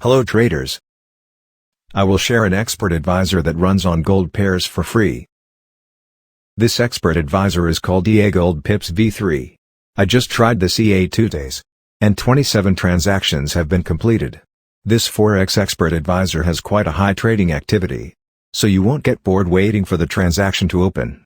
Hello traders. I will share an expert advisor that runs on gold pairs for free. This expert advisor is called XAUUSD Pips V3. I just tried this EA 2 days. And 27 transactions have been completed. This Forex expert advisor has quite a high trading activity. So you won't get bored waiting for the transaction to open.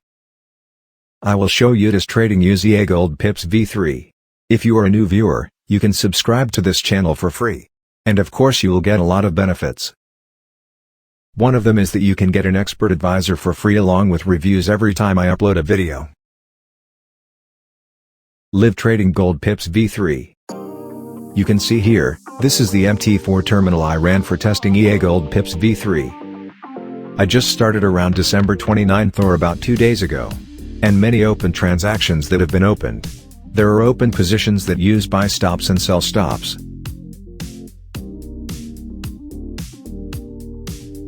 I will show you youtest trading using XAUUSD Pips V3. If you are a new viewer, you can subscribe to this channel for free. And of course you will get a lot of benefits. One of them is that you can get an expert advisor for free along with reviews every time I upload a video. Live Trading Gold Pips V3. You can see here, this is the MT4 terminal I ran for testing XAUUSD Pips V3. I just started around December 29th or about 2 days ago. And many open transactions that have been opened. There are open positions that use buy stops and sell stops.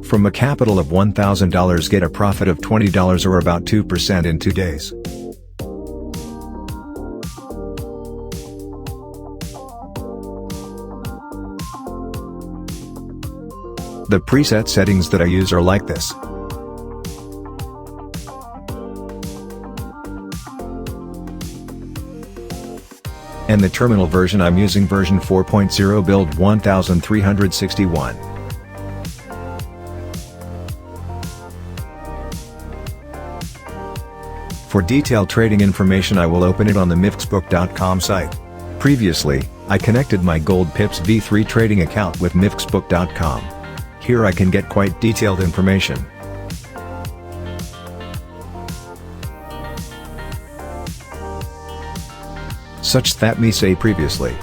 From a capital of $1,000 get a profit of $20 or about 2% in 2 days. The preset settings that I use are like this. And the terminal version I'm using version 4.0 build 1361. For detailed trading information I will open it on the mifxbook.com site. Previously, I connected my Gold Pips V3 trading account with mifxbook.com. Here I can get quite detailed information. Such that me say previously.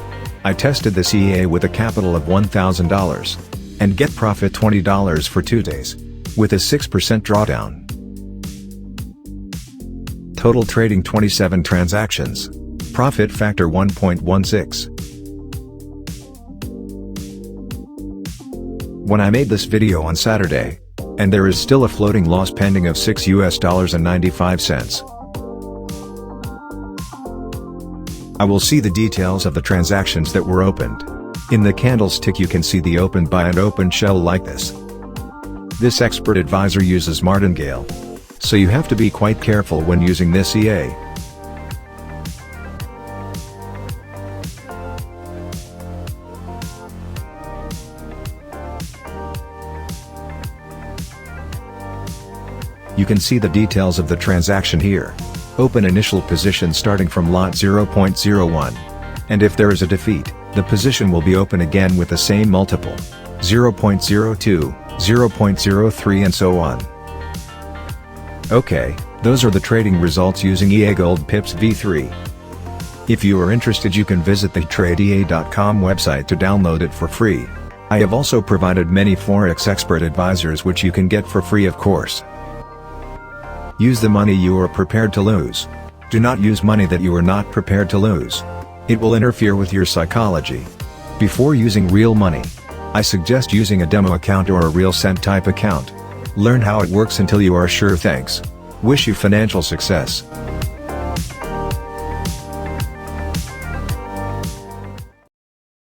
I tested this EA with a capital of $1,000. And get profit $20 for 2 days. With a 6% drawdown. Total trading 27 transactions. Profit factor 1.16. When I made this video on Saturday. And there is still a floating loss pending of $6.95. I will see the details of the transactions that were opened. In the candlestick you can see the open buy and open sell like this. This expert advisor uses martingale. So you have to be quite careful when using this EA. You can see the details of the transaction here. Open initial position starting from lot 0.01. And if there is a defeat, the position will be open again with the same multiple. 0.02, 0.03 and so on. Okay, those are the trading results using XAUUSD Pips V3. If you are interested you can visit the tradea.com website to download it for free. I have also provided many Forex expert advisors which you can get for free of course. Use the money you are prepared to lose. Do not use money that you are not prepared to lose. It will interfere with your psychology. Before using real money, I suggest using a demo account or a real cent type account. Learn how it works until you are sure. Thanks. Wish you financial success.